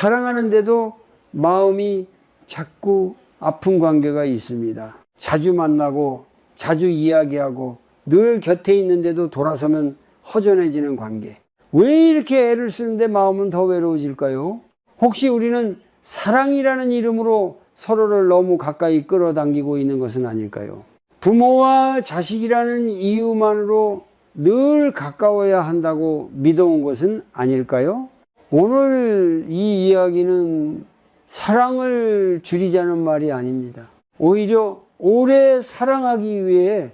사랑하는데도 마음이 자꾸 아픈 관계가 있습니다. 자주 만나고 자주 이야기하고 늘 곁에 있는데도 돌아서면 허전해지는 관계. 왜 이렇게 애를 쓰는데 마음은 더 외로워질까요? 혹시 우리는 사랑이라는 이름으로 서로를 너무 가까이 끌어당기고 있는 것은 아닐까요? 부모와 자식이라는 이유만으로 늘 가까워야 한다고 믿어온 것은 아닐까요? 오늘 이 이야기는 사랑을 줄이자는 말이 아닙니다. 오히려 오래 사랑하기 위해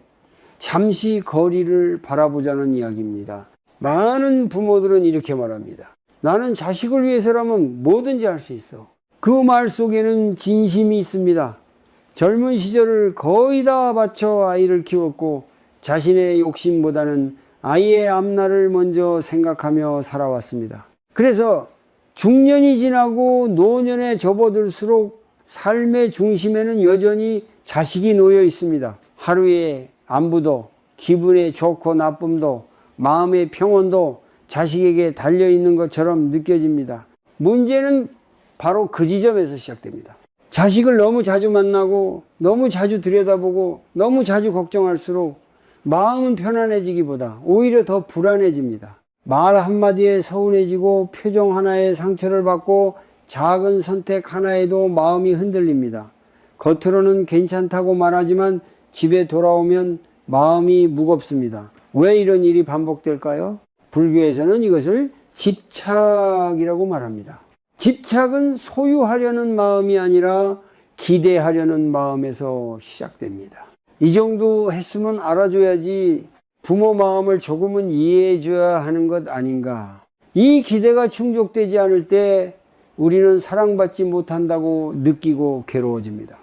잠시 거리를 바라보자는 이야기입니다. 많은 부모들은 이렇게 말합니다. 나는 자식을 위해서라면 뭐든지 할 수 있어. 그 말 속에는 진심이 있습니다. 젊은 시절을 거의 다 바쳐 아이를 키웠고 자신의 욕심보다는 아이의 앞날을 먼저 생각하며 살아왔습니다. 그래서 중년이 지나고 노년에 접어들수록 삶의 중심에는 여전히 자식이 놓여 있습니다. 하루의 안부도, 기분의 좋고 나쁨도, 마음의 평온도 자식에게 달려있는 것처럼 느껴집니다. 문제는 바로 그 지점에서 시작됩니다. 자식을 너무 자주 만나고 너무 자주 들여다보고 너무 자주 걱정할수록 마음은 편안해지기보다 오히려 더 불안해집니다. 말 한마디에 서운해지고 표정 하나에 상처를 받고 작은 선택 하나에도 마음이 흔들립니다. 겉으로는 괜찮다고 말하지만 집에 돌아오면 마음이 무겁습니다. 왜 이런 일이 반복될까요? 불교에서는 이것을 집착이라고 말합니다. 집착은 소유하려는 마음이 아니라 기대하려는 마음에서 시작됩니다. 이 정도 했으면 알아줘야지 부모 마음을 조금은 이해해 줘야 하는 것 아닌가. 이 기대가 충족되지 않을 때 우리는 사랑받지 못한다고 느끼고 괴로워집니다.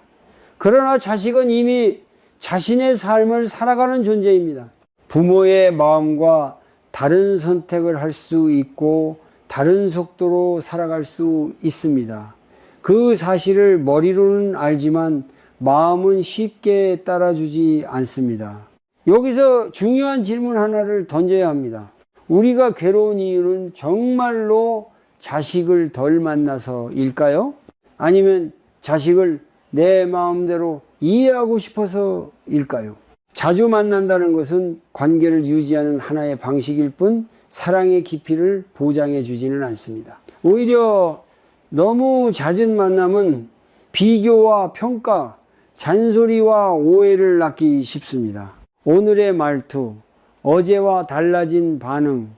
그러나 자식은 이미 자신의 삶을 살아가는 존재입니다. 부모의 마음과 다른 선택을 할 수 있고 다른 속도로 살아갈 수 있습니다. 그 사실을 머리로는 알지만 마음은 쉽게 따라주지 않습니다. 여기서 중요한 질문 하나를 던져야 합니다. 우리가 괴로운 이유는 정말로 자식을 덜 만나서일까요? 아니면 자식을 내 마음대로 이해하고 싶어서일까요? 자주 만난다는 것은 관계를 유지하는 하나의 방식일 뿐 사랑의 깊이를 보장해 주지는 않습니다. 오히려 너무 잦은 만남은 비교와 평가, 잔소리와 오해를 낳기 쉽습니다. 오늘의 말투, 어제와 달라진 반응,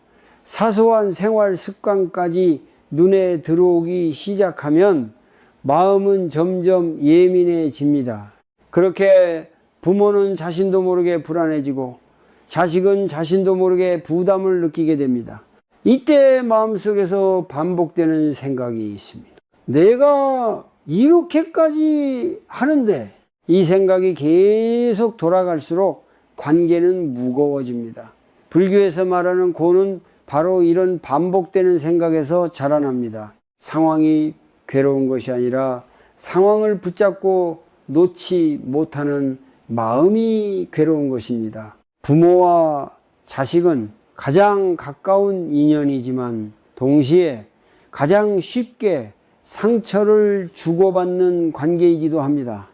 사소한 생활 습관까지 눈에 들어오기 시작하면 마음은 점점 예민해집니다. 그렇게 부모는 자신도 모르게 불안해지고 자식은 자신도 모르게 부담을 느끼게 됩니다. 이때 마음속에서 반복되는 생각이 있습니다. 내가 이렇게까지 하는데 이 생각이 계속 돌아갈수록 관계는 무거워집니다. 불교에서 말하는 고는 바로 이런 반복되는 생각에서 자라납니다. 상황이 괴로운 것이 아니라 상황을 붙잡고 놓지 못하는 마음이 괴로운 것입니다. 부모와 자식은 가장 가까운 인연이지만 동시에 가장 쉽게 상처를 주고받는 관계이기도 합니다.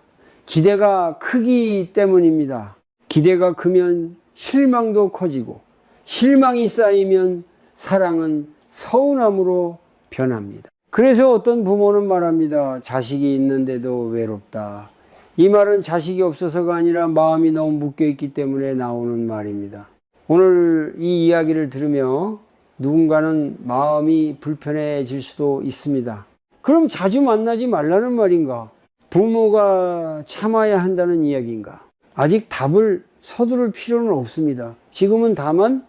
기대가 크기 때문입니다. 기대가 크면 실망도 커지고 실망이 쌓이면 사랑은 서운함으로 변합니다. 그래서 어떤 부모는 말합니다. 자식이 있는데도 외롭다. 이 말은 자식이 없어서가 아니라 마음이 너무 묶여있기 때문에 나오는 말입니다. 오늘 이 이야기를 들으며 누군가는 마음이 불편해질 수도 있습니다. 그럼 자주 만나지 말라는 말인가? 부모가 참아야 한다는 이야기인가? 아직 답을 서두를 필요는 없습니다. 지금은 다만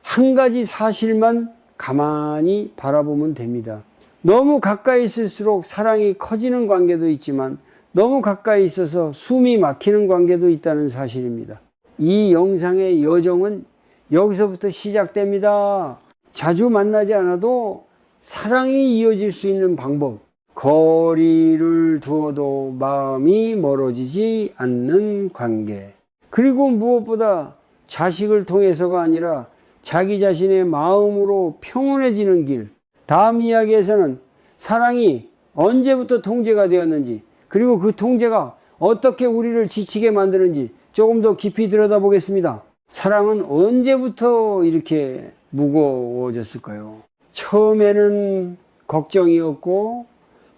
한 가지 사실만 가만히 바라보면 됩니다. 너무 가까이 있을수록 사랑이 커지는 관계도 있지만 너무 가까이 있어서 숨이 막히는 관계도 있다는 사실입니다. 이 영상의 여정은 여기서부터 시작됩니다. 자주 만나지 않아도 사랑이 이어질 수 있는 방법. 거리를 두어도 마음이 멀어지지 않는 관계. 그리고 무엇보다 자식을 통해서가 아니라 자기 자신의 마음으로 평온해지는 길. 다음 이야기에서는 사랑이 언제부터 통제가 되었는지, 그리고 그 통제가 어떻게 우리를 지치게 만드는지 조금 더 깊이 들여다보겠습니다. 사랑은 언제부터 이렇게 무거워졌을까요? 처음에는 걱정이었고,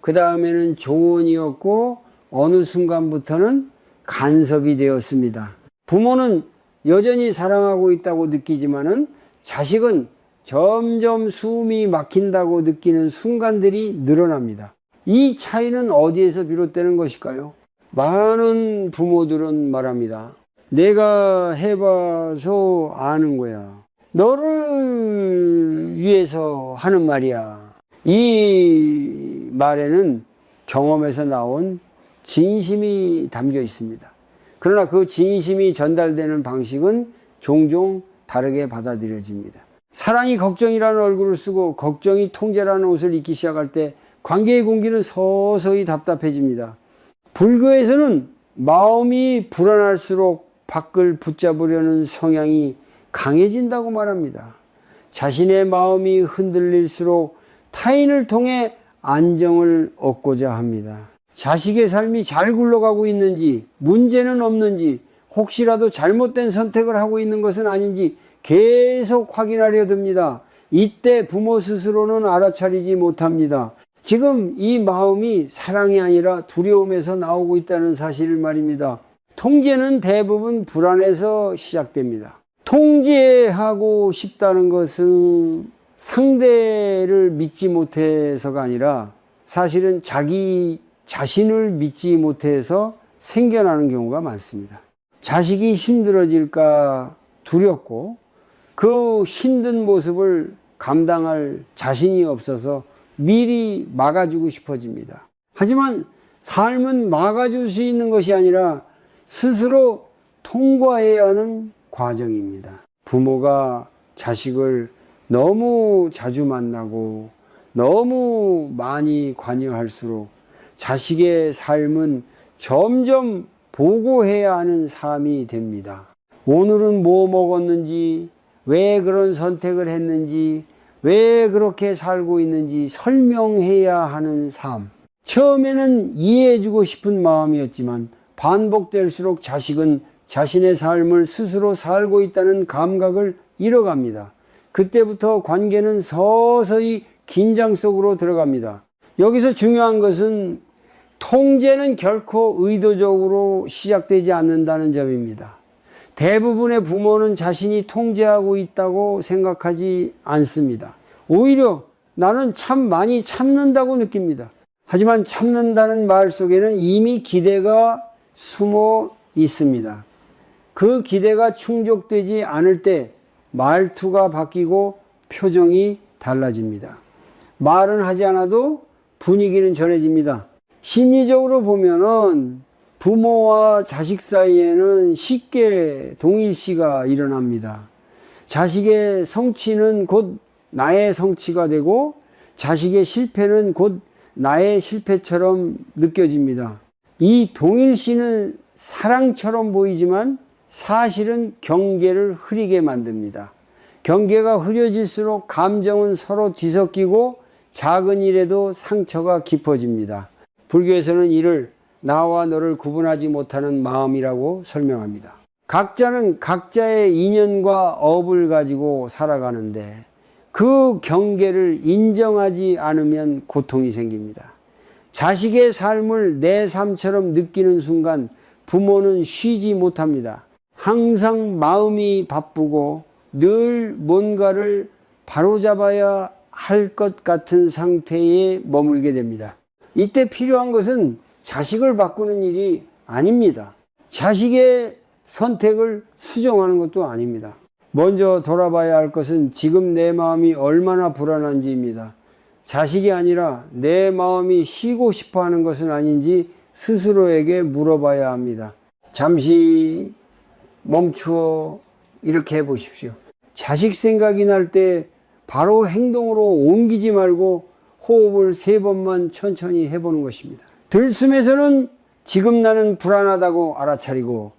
그 다음에는 조언이었고, 어느 순간부터는 간섭이 되었습니다. 부모는 여전히 사랑하고 있다고 느끼지만은 자식은 점점 숨이 막힌다고 느끼는 순간들이 늘어납니다. 이 차이는 어디에서 비롯되는 것일까요? 많은 부모들은 말합니다. 내가 해봐서 아는 거야. 너를 위해서 하는 말이야. 이 말에는 경험에서 나온 진심이 담겨 있습니다. 그러나 그 진심이 전달되는 방식은 종종 다르게 받아들여집니다. 사랑이 걱정이라는 얼굴을 쓰고 걱정이 통제라는 옷을 입기 시작할 때 관계의 공기는 서서히 답답해집니다. 불교에서는 마음이 불안할수록 밖을 붙잡으려는 성향이 강해진다고 말합니다. 자신의 마음이 흔들릴수록 타인을 통해 안정을 얻고자 합니다. 자식의 삶이 잘 굴러가고 있는지, 문제는 없는지, 혹시라도 잘못된 선택을 하고 있는 것은 아닌지 계속 확인하려 듭니다. 이때 부모 스스로는 알아차리지 못합니다. 지금 이 마음이 사랑이 아니라 두려움에서 나오고 있다는 사실을 말입니다. 통제는 대부분 불안에서 시작됩니다. 통제하고 싶다는 것은 상대를 믿지 못해서가 아니라 사실은 자기 자신을 믿지 못해서 생겨나는 경우가 많습니다. 자식이 힘들어질까 두렵고 그 힘든 모습을 감당할 자신이 없어서 미리 막아주고 싶어집니다. 하지만 삶은 막아줄 수 있는 것이 아니라 스스로 통과해야 하는 과정입니다. 부모가 자식을 너무 자주 만나고 너무 많이 관여할수록 자식의 삶은 점점 보고해야 하는 삶이 됩니다. 오늘은 뭐 먹었는지, 왜 그런 선택을 했는지, 왜 그렇게 살고 있는지 설명해야 하는 삶. 처음에는 이해해주고 싶은 마음이었지만 반복될수록 자식은 자신의 삶을 스스로 살고 있다는 감각을 잃어갑니다. 그때부터 관계는 서서히 긴장 속으로 들어갑니다. 여기서 중요한 것은 통제는 결코 의도적으로 시작되지 않는다는 점입니다. 대부분의 부모는 자신이 통제하고 있다고 생각하지 않습니다. 오히려 나는 참 많이 참는다고 느낍니다. 하지만 참는다는 말 속에는 이미 기대가 숨어 있습니다. 그 기대가 충족되지 않을 때 말투가 바뀌고 표정이 달라집니다. 말은 하지 않아도 분위기는 전해집니다. 심리적으로 보면은 부모와 자식 사이에는 쉽게 동일시가 일어납니다. 자식의 성취는 곧 나의 성취가 되고 자식의 실패는 곧 나의 실패처럼 느껴집니다. 이 동일시는 사랑처럼 보이지만 사실은 경계를 흐리게 만듭니다. 경계가 흐려질수록 감정은 서로 뒤섞이고 작은 일에도 상처가 깊어집니다. 불교에서는 이를 나와 너를 구분하지 못하는 마음이라고 설명합니다. 각자는 각자의 인연과 업을 가지고 살아가는데 그 경계를 인정하지 않으면 고통이 생깁니다. 자식의 삶을 내 삶처럼 느끼는 순간 부모는 쉬지 못합니다. 항상 마음이 바쁘고 늘 뭔가를 바로잡아야 할 것 같은 상태에 머물게 됩니다. 이때 필요한 것은 자식을 바꾸는 일이 아닙니다. 자식의 선택을 수정하는 것도 아닙니다. 먼저 돌아봐야 할 것은 지금 내 마음이 얼마나 불안한지입니다. 자식이 아니라 내 마음이 쉬고 싶어 하는 것은 아닌지 스스로에게 물어봐야 합니다. 잠시 멈추어 이렇게 해보십시오. 자식 생각이 날 때 바로 행동으로 옮기지 말고 호흡을 3번만 천천히 해보는 것입니다. 들숨에서는 지금 나는 불안하다고 알아차리고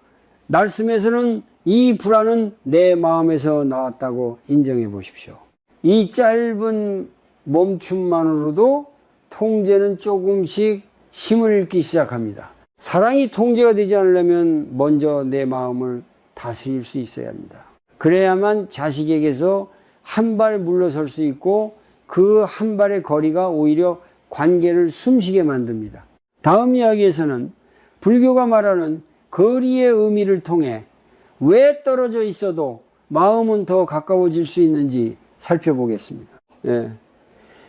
날숨에서는 이 불안은 내 마음에서 나왔다고 인정해 보십시오. 이 짧은 멈춤만으로도 통제는 조금씩 힘을 잃기 시작합니다. 사랑이 통제가 되지 않으려면 먼저 내 마음을 다스릴 수 있어야 합니다. 그래야만 자식에게서 한 발 물러설 수 있고 그 한 발의 거리가 오히려 관계를 숨쉬게 만듭니다. 다음 이야기에서는 불교가 말하는 거리의 의미를 통해 왜 떨어져 있어도 마음은 더 가까워질 수 있는지 살펴보겠습니다. 예.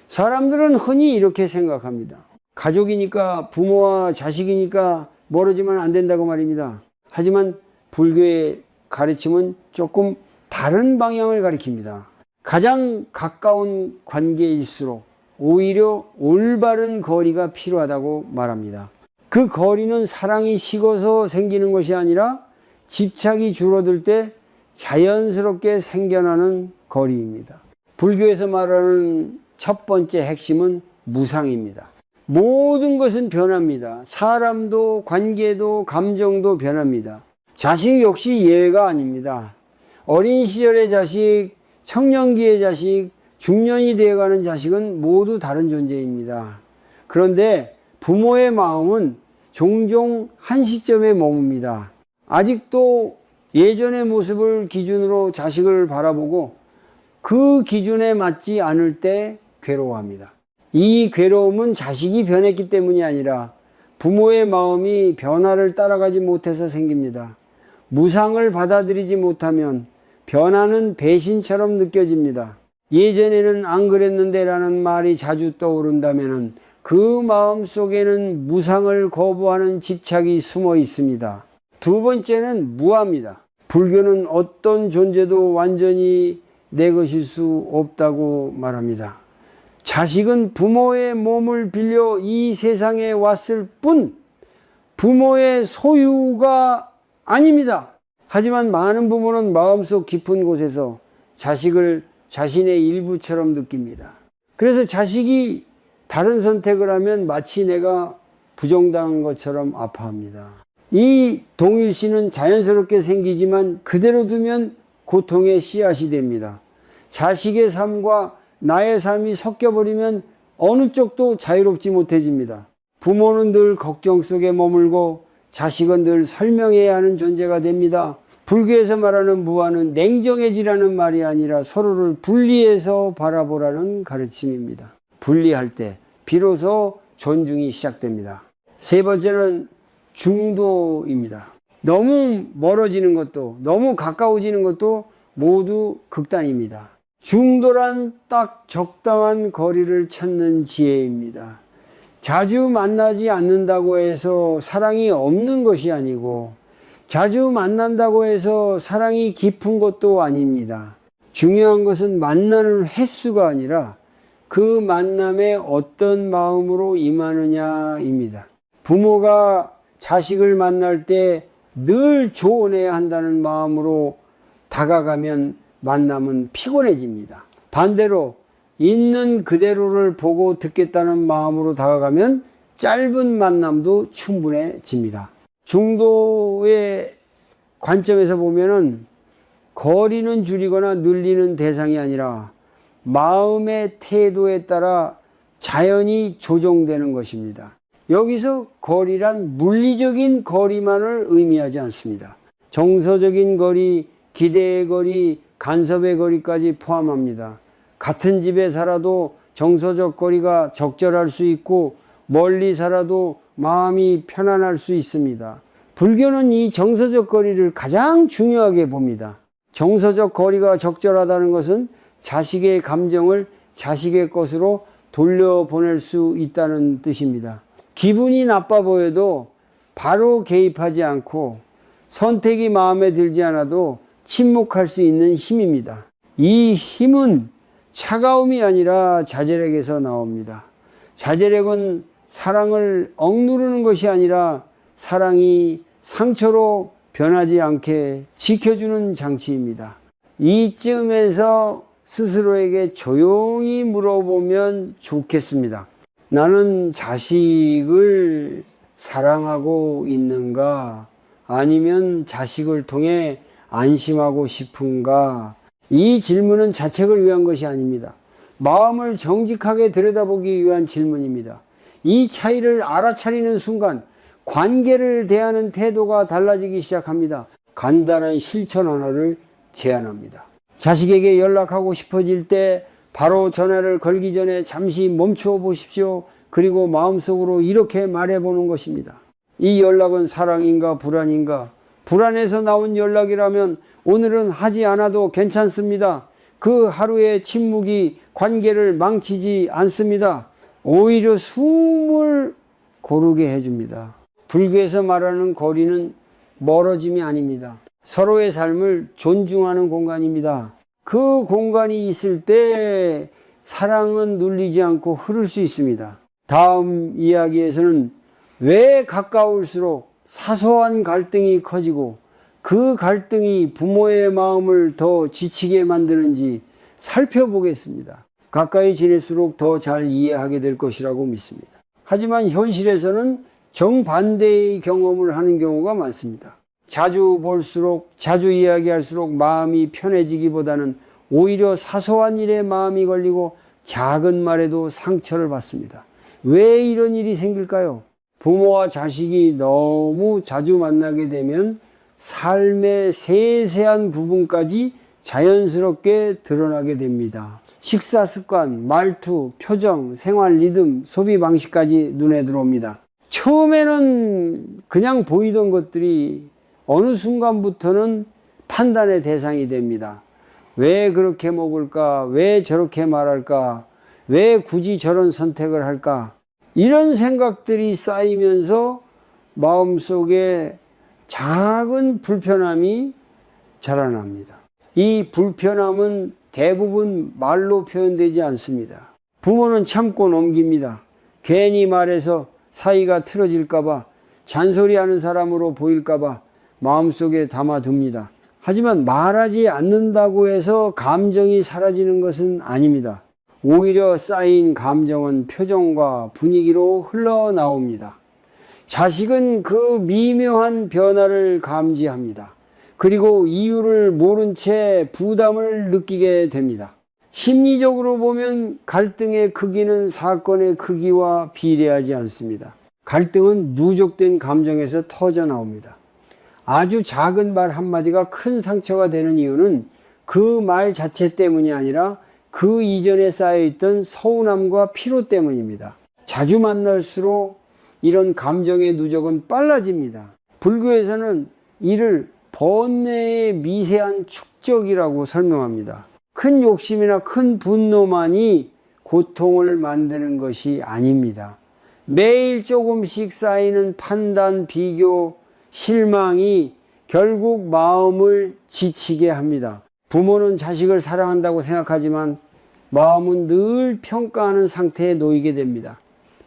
사람들은 흔히 이렇게 생각합니다. 가족이니까, 부모와 자식이니까 멀어지면 안 된다고 말입니다. 하지만 불교의 가르침은 조금 다른 방향을 가리킵니다. 가장 가까운 관계일수록 오히려 올바른 거리가 필요하다고 말합니다. 그 거리는 사랑이 식어서 생기는 것이 아니라 집착이 줄어들 때 자연스럽게 생겨나는 거리입니다. 불교에서 말하는 첫 번째 핵심은 무상입니다. 모든 것은 변합니다. 사람도, 관계도, 감정도 변합니다. 자식 역시 예외가 아닙니다. 어린 시절의 자식, 청년기의 자식, 중년이 되어가는 자식은 모두 다른 존재입니다. 그런데 부모의 마음은 종종 한 시점에 머뭅니다. 아직도 예전의 모습을 기준으로 자식을 바라보고 그 기준에 맞지 않을 때 괴로워합니다. 이 괴로움은 자식이 변했기 때문이 아니라 부모의 마음이 변화를 따라가지 못해서 생깁니다. 무상을 받아들이지 못하면 변화는 배신처럼 느껴집니다. 예전에는 안 그랬는데 라는 말이 자주 떠오른다면 그 마음 속에는 무상을 거부하는 집착이 숨어 있습니다. 두 번째는 무아입니다. 불교는 어떤 존재도 완전히 내 것일 수 없다고 말합니다. 자식은 부모의 몸을 빌려 이 세상에 왔을 뿐 부모의 소유가 아닙니다. 하지만 많은 부모는 마음속 깊은 곳에서 자식을 자신의 일부처럼 느낍니다. 그래서 자식이 다른 선택을 하면 마치 내가 부정당한 것처럼 아파합니다. 이 동일시는 자연스럽게 생기지만 그대로 두면 고통의 씨앗이 됩니다. 자식의 삶과 나의 삶이 섞여버리면 어느 쪽도 자유롭지 못해집니다. 부모는 늘 걱정 속에 머물고 자식은 늘 설명해야 하는 존재가 됩니다. 불교에서 말하는 무아는 냉정해지라는 말이 아니라 서로를 분리해서 바라보라는 가르침입니다. 분리할 때 비로소 존중이 시작됩니다. 세 번째는 중도입니다. 너무 멀어지는 것도 너무 가까워지는 것도 모두 극단입니다. 중도란 딱 적당한 거리를 찾는 지혜입니다. 자주 만나지 않는다고 해서 사랑이 없는 것이 아니고 자주 만난다고 해서 사랑이 깊은 것도 아닙니다. 중요한 것은 만나는 횟수가 아니라 그 만남에 어떤 마음으로 임하느냐입니다. 부모가 자식을 만날 때 늘 조언해야 한다는 마음으로 다가가면 만남은 피곤해집니다. 반대로 있는 그대로를 보고 듣겠다는 마음으로 다가가면 짧은 만남도 충분해집니다. 중도의 관점에서 보면은 거리는 줄이거나 늘리는 대상이 아니라 마음의 태도에 따라 자연히 조정되는 것입니다. 여기서 거리란 물리적인 거리만을 의미하지 않습니다. 정서적인 거리, 기대의 거리, 간섭의 거리까지 포함합니다. 같은 집에 살아도 정서적 거리가 적절할 수 있고 멀리 살아도 마음이 편안할 수 있습니다. 불교는 이 정서적 거리를 가장 중요하게 봅니다. 정서적 거리가 적절하다는 것은 자식의 감정을 자식의 것으로 돌려보낼 수 있다는 뜻입니다. 기분이 나빠 보여도 바로 개입하지 않고 선택이 마음에 들지 않아도 침묵할 수 있는 힘입니다. 이 힘은 차가움이 아니라 자제력에서 나옵니다. 자제력은 사랑을 억누르는 것이 아니라 사랑이 상처로 변하지 않게 지켜주는 장치입니다. 이쯤에서 스스로에게 조용히 물어보면 좋겠습니다. 나는 자식을 사랑하고 있는가? 아니면 자식을 통해 안심하고 싶은가? 이 질문은 자책을 위한 것이 아닙니다. 마음을 정직하게 들여다보기 위한 질문입니다. 이 차이를 알아차리는 순간 관계를 대하는 태도가 달라지기 시작합니다. 간단한 실천 하나를 제안합니다. 자식에게 연락하고 싶어질 때 바로 전화를 걸기 전에 잠시 멈춰 보십시오. 그리고 마음속으로 이렇게 말해보는 것입니다. 이 연락은 사랑인가 불안인가? 불안해서 나온 연락이라면 오늘은 하지 않아도 괜찮습니다. 그 하루의 침묵이 관계를 망치지 않습니다. 오히려 숨을 고르게 해줍니다. 불교에서 말하는 거리는 멀어짐이 아닙니다. 서로의 삶을 존중하는 공간입니다. 그 공간이 있을 때 사랑은 눌리지 않고 흐를 수 있습니다. 다음 이야기에서는 왜 가까울수록 사소한 갈등이 커지고 그 갈등이 부모의 마음을 더 지치게 만드는지 살펴보겠습니다. 가까이 지낼수록 더 잘 이해하게 될 것이라고 믿습니다. 하지만 현실에서는 정반대의 경험을 하는 경우가 많습니다. 자주 볼수록, 자주 이야기할수록 마음이 편해지기보다는 오히려 사소한 일에 마음이 걸리고 작은 말에도 상처를 받습니다. 왜 이런 일이 생길까요? 부모와 자식이 너무 자주 만나게 되면 삶의 세세한 부분까지 자연스럽게 드러나게 됩니다. 식사 습관, 말투, 표정, 생활 리듬, 소비 방식까지 눈에 들어옵니다. 처음에는 그냥 보이던 것들이 어느 순간부터는 판단의 대상이 됩니다. 왜 그렇게 먹을까? 왜 저렇게 말할까? 왜 굳이 저런 선택을 할까? 이런 생각들이 쌓이면서 마음속에 작은 불편함이 자라납니다. 이 불편함은 대부분 말로 표현되지 않습니다. 부모는 참고 넘깁니다. 괜히 말해서 사이가 틀어질까봐, 잔소리하는 사람으로 보일까봐 마음속에 담아둡니다. 하지만 말하지 않는다고 해서 감정이 사라지는 것은 아닙니다. 오히려 쌓인 감정은 표정과 분위기로 흘러나옵니다. 자식은 그 미묘한 변화를 감지합니다. 그리고 이유를 모른 채 부담을 느끼게 됩니다. 심리적으로 보면 갈등의 크기는 사건의 크기와 비례하지 않습니다. 갈등은 누적된 감정에서 터져 나옵니다. 아주 작은 말 한마디가 큰 상처가 되는 이유는 그 말 자체 때문이 아니라 그 이전에 쌓여있던 서운함과 피로 때문입니다. 자주 만날수록 이런 감정의 누적은 빨라집니다. 불교에서는 이를 번뇌의 미세한 축적이라고 설명합니다. 큰 욕심이나 큰 분노만이 고통을 만드는 것이 아닙니다. 매일 조금씩 쌓이는 판단, 비교, 실망이 결국 마음을 지치게 합니다. 부모는 자식을 사랑한다고 생각하지만 마음은 늘 평가하는 상태에 놓이게 됩니다.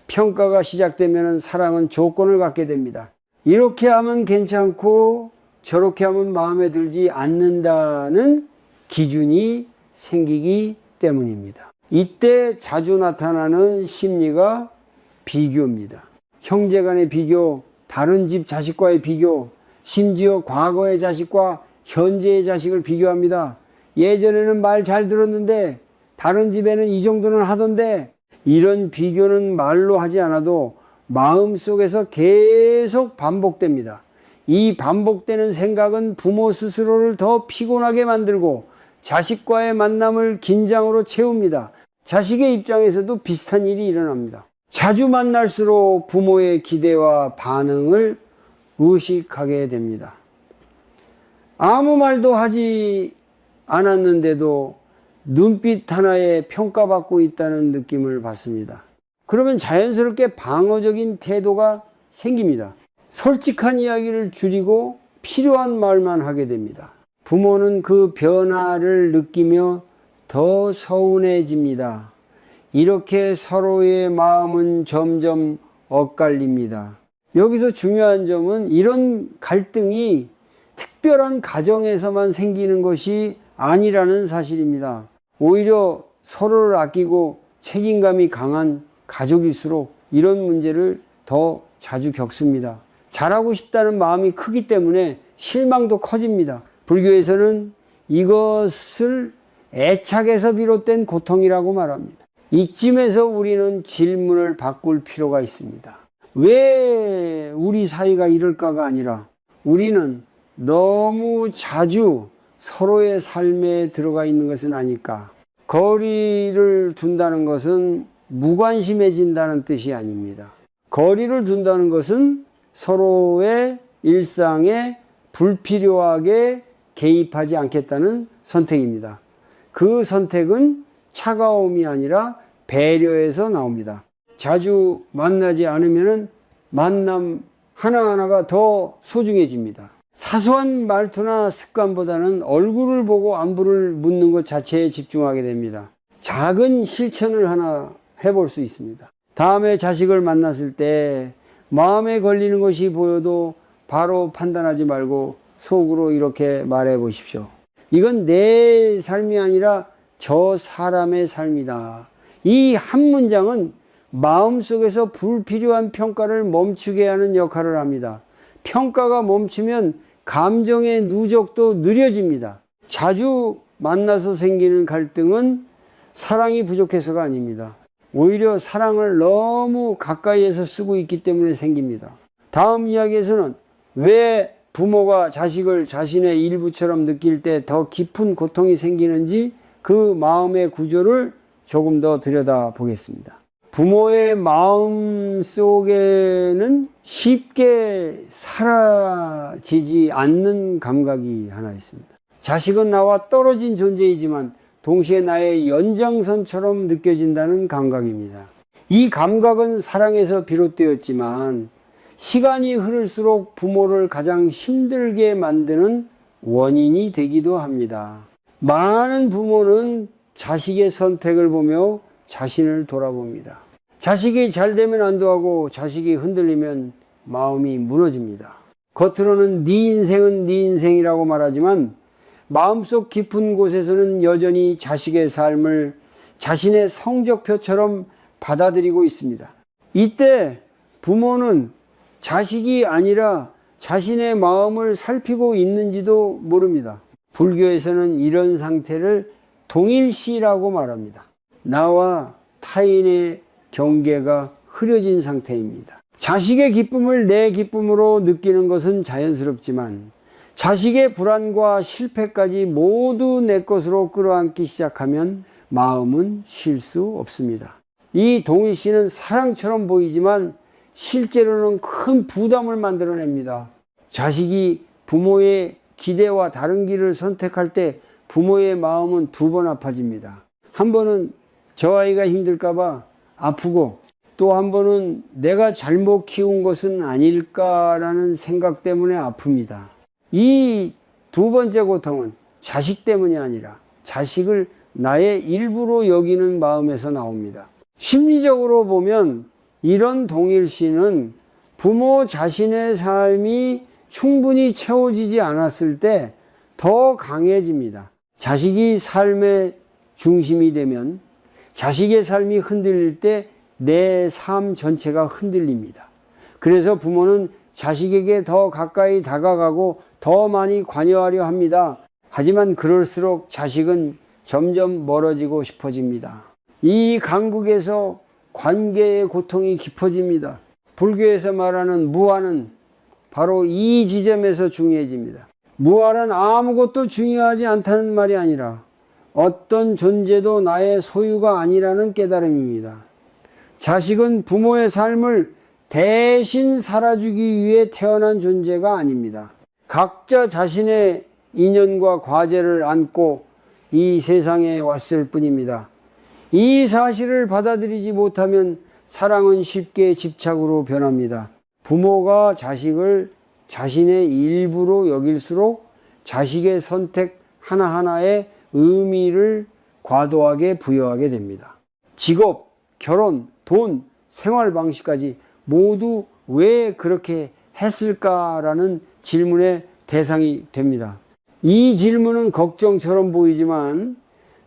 평가가 시작되면 사랑은 조건을 갖게 됩니다. 이렇게 하면 괜찮고 저렇게 하면 마음에 들지 않는다는 기준이 생기기 때문입니다. 이때 자주 나타나는 심리가 비교입니다. 형제 간의 비교, 다른 집 자식과의 비교, 심지어 과거의 자식과 현재의 자식을 비교합니다. 예전에는 말 잘 들었는데 다른 집에는 이 정도는 하던데, 이런 비교는 말로 하지 않아도 마음속에서 계속 반복됩니다. 이 반복되는 생각은 부모 스스로를 더 피곤하게 만들고 자식과의 만남을 긴장으로 채웁니다. 자식의 입장에서도 비슷한 일이 일어납니다. 자주 만날수록 부모의 기대와 반응을 의식하게 됩니다. 아무 말도 하지 않았는데도 눈빛 하나에 평가받고 있다는 느낌을 받습니다. 그러면 자연스럽게 방어적인 태도가 생깁니다. 솔직한 이야기를 줄이고 필요한 말만 하게 됩니다. 부모는 그 변화를 느끼며 더 서운해집니다. 이렇게 서로의 마음은 점점 엇갈립니다. 여기서 중요한 점은 이런 갈등이 특별한 가정에서만 생기는 것이 아니라는 사실입니다. 오히려 서로를 아끼고 책임감이 강한 가족일수록 이런 문제를 더 자주 겪습니다. 잘하고 싶다는 마음이 크기 때문에 실망도 커집니다. 불교에서는 이것을 애착에서 비롯된 고통이라고 말합니다. 이쯤에서 우리는 질문을 바꿀 필요가 있습니다. 왜 우리 사이가 이럴까가 아니라 우리는 너무 자주 서로의 삶에 들어가 있는 것은 아닐까. 거리를 둔다는 것은 무관심해진다는 뜻이 아닙니다. 거리를 둔다는 것은 서로의 일상에 불필요하게 개입하지 않겠다는 선택입니다. 그 선택은 차가움이 아니라 배려에서 나옵니다. 자주 만나지 않으면 만남 하나하나가 더 소중해집니다. 사소한 말투나 습관보다는 얼굴을 보고 안부를 묻는 것 자체에 집중하게 됩니다. 작은 실천을 하나 해볼 수 있습니다. 다음에 자식을 만났을 때 마음에 걸리는 것이 보여도 바로 판단하지 말고 속으로 이렇게 말해 보십시오. 이건 내 삶이 아니라 저 사람의 삶이다. 이 한 문장은 마음속에서 불필요한 평가를 멈추게 하는 역할을 합니다. 평가가 멈추면 감정의 누적도 느려집니다. 자주 만나서 생기는 갈등은 사랑이 부족해서가 아닙니다. 오히려 사랑을 너무 가까이에서 쓰고 있기 때문에 생깁니다. 다음 이야기에서는 왜 부모가 자식을 자신의 일부처럼 느낄 때 더 깊은 고통이 생기는지 그 마음의 구조를 조금 더 들여다보겠습니다. 부모의 마음 속에는 쉽게 사라지지 않는 감각이 하나 있습니다. 자식은 나와 떨어진 존재이지만 동시에 나의 연장선처럼 느껴진다는 감각입니다. 이 감각은 사랑에서 비롯되었지만 시간이 흐를수록 부모를 가장 힘들게 만드는 원인이 되기도 합니다. 많은 부모는 자식의 선택을 보며 자신을 돌아봅니다. 자식이 잘 되면 안도하고 자식이 흔들리면 마음이 무너집니다. 겉으로는 네 인생은 네 인생이라고 말하지만 마음속 깊은 곳에서는 여전히 자식의 삶을 자신의 성적표처럼 받아들이고 있습니다. 이때 부모는 자식이 아니라 자신의 마음을 살피고 있는지도 모릅니다. 불교에서는 이런 상태를 동일시라고 말합니다. 나와 타인의 경계가 흐려진 상태입니다. 자식의 기쁨을 내 기쁨으로 느끼는 것은 자연스럽지만 자식의 불안과 실패까지 모두 내 것으로 끌어안기 시작하면 마음은 쉴 수 없습니다. 이 동일시는 사랑처럼 보이지만 실제로는 큰 부담을 만들어냅니다. 자식이 부모의 기대와 다른 길을 선택할 때 부모의 마음은 두 번 아파집니다. 한 번은 저 아이가 힘들까봐 아프고 또 한 번은 내가 잘못 키운 것은 아닐까라는 생각 때문에 아픕니다. 이 두 번째 고통은 자식 때문이 아니라 자식을 나의 일부로 여기는 마음에서 나옵니다. 심리적으로 보면 이런 동일시는 부모 자신의 삶이 충분히 채워지지 않았을 때 더 강해집니다. 자식이 삶의 중심이 되면 자식의 삶이 흔들릴 때 내 삶 전체가 흔들립니다. 그래서 부모는 자식에게 더 가까이 다가가고 더 많이 관여하려 합니다. 하지만 그럴수록 자식은 점점 멀어지고 싶어집니다. 이 간극에서 관계의 고통이 깊어집니다. 불교에서 말하는 무아는 바로 이 지점에서 중요해집니다. 무아란 아무것도 중요하지 않다는 말이 아니라 어떤 존재도 나의 소유가 아니라는 깨달음입니다. 자식은 부모의 삶을 대신 살아주기 위해 태어난 존재가 아닙니다. 각자 자신의 인연과 과제를 안고 이 세상에 왔을 뿐입니다. 이 사실을 받아들이지 못하면 사랑은 쉽게 집착으로 변합니다. 부모가 자식을 자신의 일부로 여길수록 자식의 선택 하나하나에 의미를 과도하게 부여하게 됩니다. 직업, 결혼, 돈, 생활 방식까지 모두 왜 그렇게 했을까라는 질문의 대상이 됩니다. 이 질문은 걱정처럼 보이지만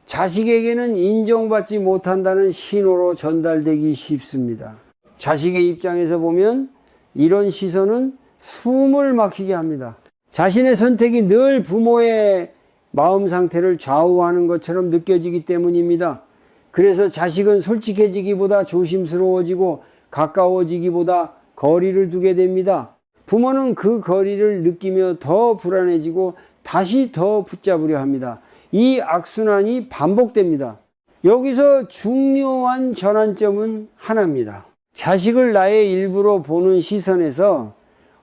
자식에게는 인정받지 못한다는 신호로 전달되기 쉽습니다. 자식의 입장에서 보면 이런 시선은 숨을 막히게 합니다. 자신의 선택이 늘 부모의 마음 상태를 좌우하는 것처럼 느껴지기 때문입니다. 그래서 자식은 솔직해지기보다 조심스러워지고 가까워지기보다 거리를 두게 됩니다. 부모는 그 거리를 느끼며 더 불안해지고 다시 더 붙잡으려 합니다. 이 악순환이 반복됩니다. 여기서 중요한 전환점은 하나입니다. 자식을 나의 일부로 보는 시선에서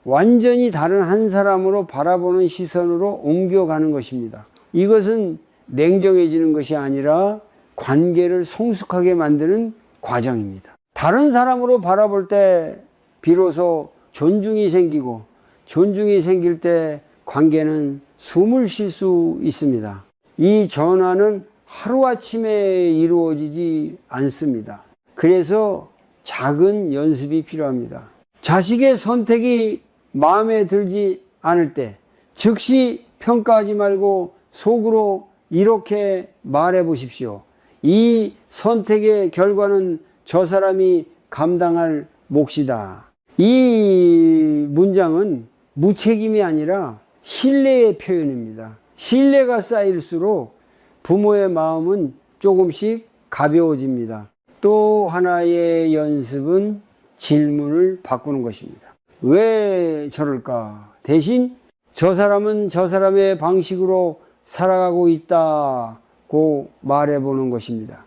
완전히 다른 한 사람으로 바라보는 시선으로 옮겨가는 것입니다. 이것은 냉정해지는 것이 아니라 관계를 성숙하게 만드는 과정입니다. 다른 사람으로 바라볼 때 비로소 존중이 생기고, 존중이 생길 때 관계는 숨을 쉴 수 있습니다. 이 전환은 하루아침에 이루어지지 않습니다. 그래서 작은 연습이 필요합니다. 자식의 선택이 마음에 들지 않을 때 즉시 평가하지 말고 속으로 이렇게 말해 보십시오. 이 선택의 결과는 저 사람이 감당할 몫이다. 이 문장은 무책임이 아니라 신뢰의 표현입니다. 신뢰가 쌓일수록 부모의 마음은 조금씩 가벼워집니다. 또 하나의 연습은 질문을 바꾸는 것입니다. 왜 저럴까? 대신 저 사람은 저 사람의 방식으로 살아가고 있다고 말해보는 것입니다.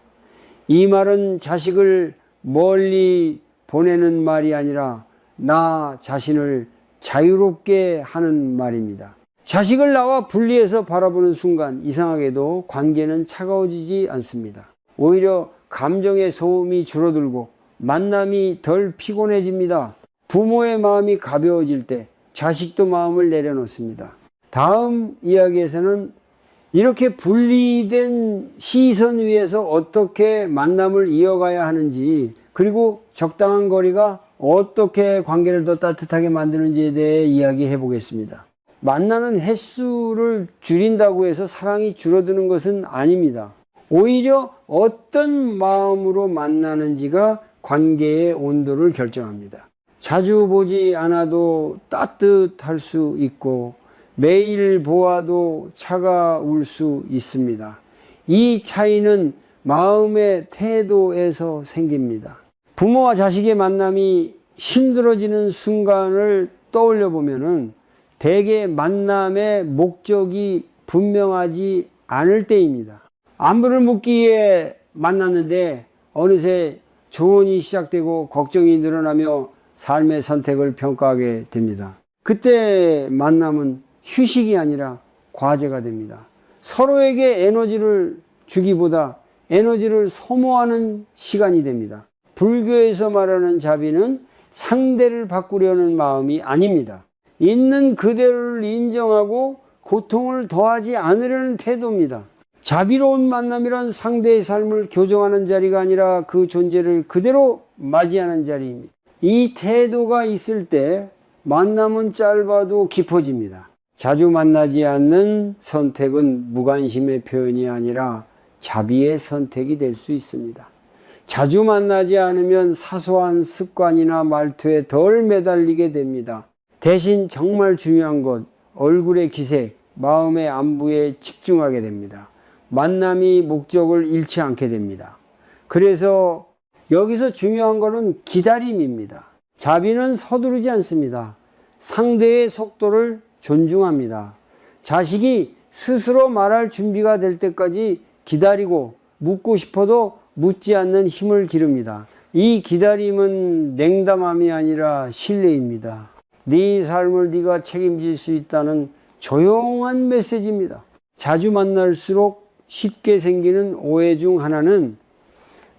이 말은 자식을 멀리 보내는 말이 아니라 나 자신을 자유롭게 하는 말입니다. 자식을 나와 분리해서 바라보는 순간 이상하게도 관계는 차가워지지 않습니다. 오히려 감정의 소음이 줄어들고 만남이 덜 피곤해집니다. 부모의 마음이 가벼워질 때 자식도 마음을 내려놓습니다. 다음 이야기에서는 이렇게 분리된 시선 위에서 어떻게 만남을 이어가야 하는지, 그리고 적당한 거리가 어떻게 관계를 더 따뜻하게 만드는지에 대해 이야기해 보겠습니다. 만나는 횟수를 줄인다고 해서 사랑이 줄어드는 것은 아닙니다. 오히려 어떤 마음으로 만나는지가 관계의 온도를 결정합니다. 자주 보지 않아도 따뜻할 수 있고 매일 보아도 차가울 수 있습니다. 이 차이는 마음의 태도에서 생깁니다. 부모와 자식의 만남이 힘들어지는 순간을 떠올려 보면은 대개 만남의 목적이 분명하지 않을 때입니다. 안부를 묻기에 만났는데 어느새 조언이 시작되고 걱정이 늘어나며 삶의 선택을 평가하게 됩니다. 그때 만남은 휴식이 아니라 과제가 됩니다. 서로에게 에너지를 주기보다 에너지를 소모하는 시간이 됩니다. 불교에서 말하는 자비는 상대를 바꾸려는 마음이 아닙니다. 있는 그대로를 인정하고 고통을 더하지 않으려는 태도입니다. 자비로운 만남이란 상대의 삶을 교정하는 자리가 아니라 그 존재를 그대로 맞이하는 자리입니다. 이 태도가 있을 때 만남은 짧아도 깊어집니다. 자주 만나지 않는 선택은 무관심의 표현이 아니라 자비의 선택이 될 수 있습니다. 자주 만나지 않으면 사소한 습관이나 말투에 덜 매달리게 됩니다. 대신 정말 중요한 것, 얼굴의 기색, 마음의 안부에 집중하게 됩니다. 만남이 목적을 잃지 않게 됩니다. 그래서 여기서 중요한 것은 기다림입니다. 자비는 서두르지 않습니다. 상대의 속도를 존중합니다. 자식이 스스로 말할 준비가 될 때까지 기다리고 묻고 싶어도 묻지 않는 힘을 기릅니다. 이 기다림은 냉담함이 아니라 신뢰입니다. 네 삶을 네가 책임질 수 있다는 조용한 메시지입니다. 자주 만날수록 쉽게 생기는 오해 중 하나는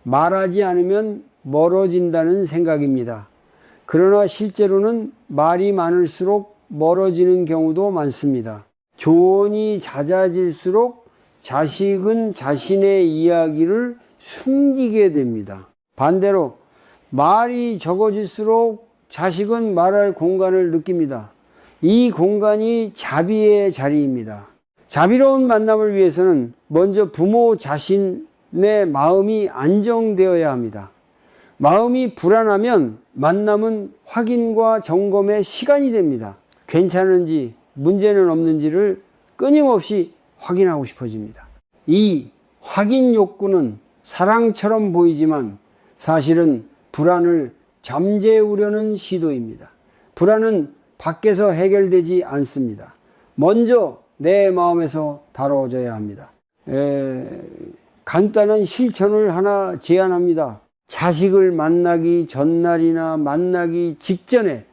말하지 않으면 멀어진다는 생각입니다. 그러나 실제로는 말이 많을수록 멀어지는 경우도 많습니다. 조언이 잦아질수록 자식은 자신의 이야기를 숨기게 됩니다. 반대로 말이 적어질수록 자식은 말할 공간을 느낍니다. 이 공간이 자비의 자리입니다. 자비로운 만남을 위해서는 먼저 부모 자신의 마음이 안정되어야 합니다. 마음이 불안하면 만남은 확인과 점검의 시간이 됩니다. 괜찮은지 문제는 없는지를 끊임없이 확인하고 싶어집니다. 이 확인 욕구는 사랑처럼 보이지만 사실은 불안을 잠재우려는 시도입니다. 불안은 밖에서 해결되지 않습니다. 먼저 내 마음에서 다뤄져야 합니다. 간단한 실천을 하나 제안합니다. 자식을 만나기 전날이나 만나기 직전에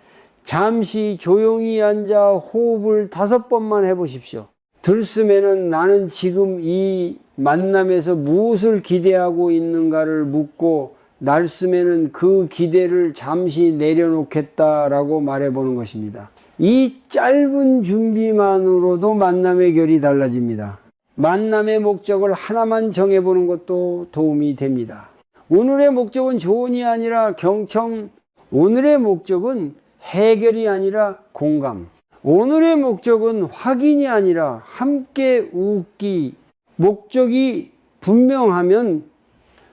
잠시 조용히 앉아 호흡을 5번만 해보십시오. 들숨에는 나는 지금 이 만남에서 무엇을 기대하고 있는가를 묻고 날숨에는 그 기대를 잠시 내려놓겠다라고 말해보는 것입니다. 이 짧은 준비만으로도 만남의 결이 달라집니다. 만남의 목적을 하나만 정해보는 것도 도움이 됩니다. 오늘의 목적은 조언이 아니라 경청, 오늘의 목적은 해결이 아니라 공감, 오늘의 목적은 확인이 아니라 함께 웃기. 목적이 분명하면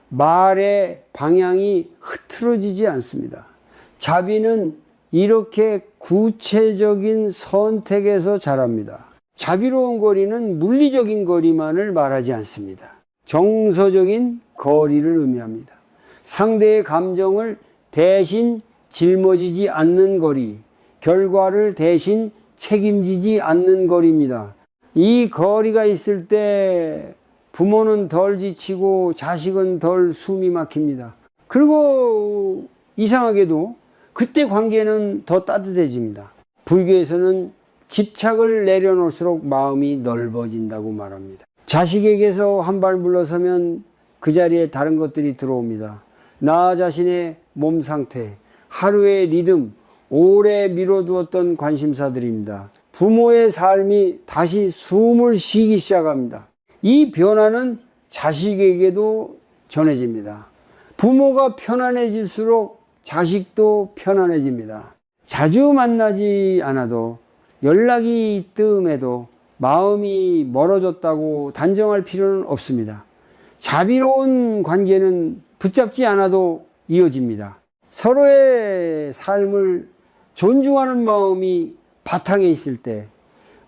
말의 방향이 흐트러지지 않습니다. 자비는 이렇게 구체적인 선택에서 자랍니다. 자비로운 거리는 물리적인 거리만을 말하지 않습니다. 정서적인 거리를 의미합니다. 상대의 감정을 대신 짊어지지 않는 거리, 결과를 대신 책임지지 않는 거리입니다. 이 거리가 있을 때 부모는 덜 지치고 자식은 덜 숨이 막힙니다. 그리고 이상하게도 그때 관계는 더 따뜻해집니다. 불교에서는 집착을 내려놓을수록 마음이 넓어진다고 말합니다. 자식에게서 한 발 물러서면 그 자리에 다른 것들이 들어옵니다. 나 자신의 몸 상태, 하루의 리듬, 오래 미뤄두었던 관심사들입니다. 부모의 삶이 다시 숨을 쉬기 시작합니다. 이 변화는 자식에게도 전해집니다. 부모가 편안해질수록 자식도 편안해집니다. 자주 만나지 않아도 연락이 뜸해도 마음이 멀어졌다고 단정할 필요는 없습니다. 자비로운 관계는 붙잡지 않아도 이어집니다. 서로의 삶을 존중하는 마음이 바탕에 있을 때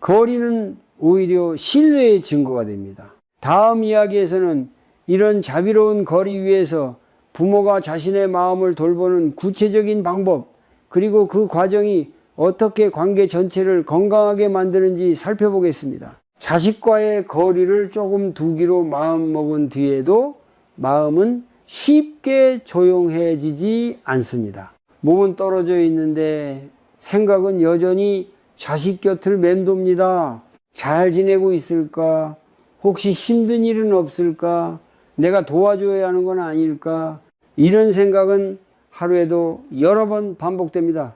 거리는 오히려 신뢰의 증거가 됩니다. 다음 이야기에서는 이런 자비로운 거리 위에서 부모가 자신의 마음을 돌보는 구체적인 방법, 그리고 그 과정이 어떻게 관계 전체를 건강하게 만드는지 살펴보겠습니다. 자식과의 거리를 조금 두기로 마음먹은 뒤에도 마음은 쉽게 조용해지지 않습니다. 몸은 떨어져 있는데 생각은 여전히 자식 곁을 맴돕니다. 잘 지내고 있을까? 혹시 힘든 일은 없을까? 내가 도와줘야 하는 건 아닐까? 이런 생각은 하루에도 여러 번 반복됩니다.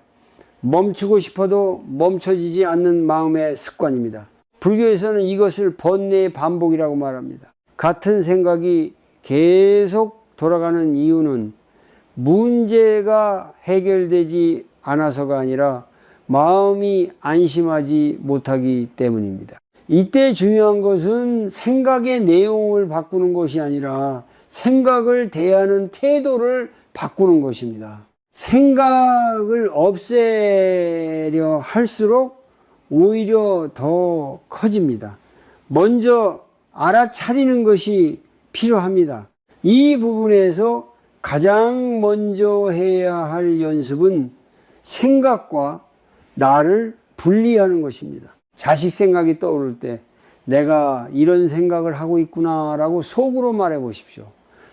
멈추고 싶어도 멈춰지지 않는 마음의 습관입니다. 불교에서는 이것을 번뇌의 반복이라고 말합니다. 같은 생각이 계속 돌아가는 이유는 문제가 해결되지 않아서가 아니라 마음이 안심하지 못하기 때문입니다. 이때 중요한 것은 생각의 내용을 바꾸는 것이 아니라 생각을 대하는 태도를 바꾸는 것입니다. 생각을 없애려 할수록 오히려 더 커집니다. 먼저 알아차리는 것이 필요합니다. 이 부분에서 가장 먼저 해야 할 연습은 생각과 나를 분리하는 것입니다. 자식 생각이 떠오를 때 내가 이런 생각을 하고 있구나 라고 속으로 말해 보십시오.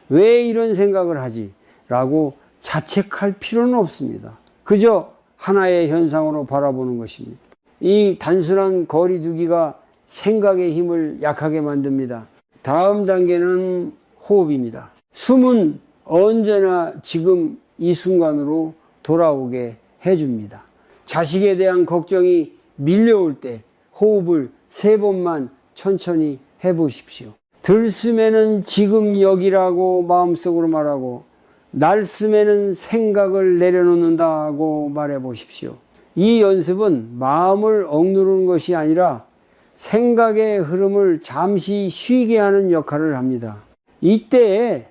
왜 이런 생각을 하지? 라고 자책할 필요는 없습니다. 그저 하나의 현상으로 바라보는 것입니다. 이 단순한 거리 두기가 생각의 힘을 약하게 만듭니다. 다음 단계는 호흡입니다. 숨은 언제나 지금 이 순간으로 돌아오게 해줍니다. 자식에 대한 걱정이 밀려올 때 호흡을 3번만 천천히 해보십시오. 들숨에는 지금 여기라고 마음속으로 말하고 날숨에는 생각을 내려놓는다고 말해보십시오. 이 연습은 마음을 억누르는 것이 아니라 생각의 흐름을 잠시 쉬게 하는 역할을 합니다. 이때에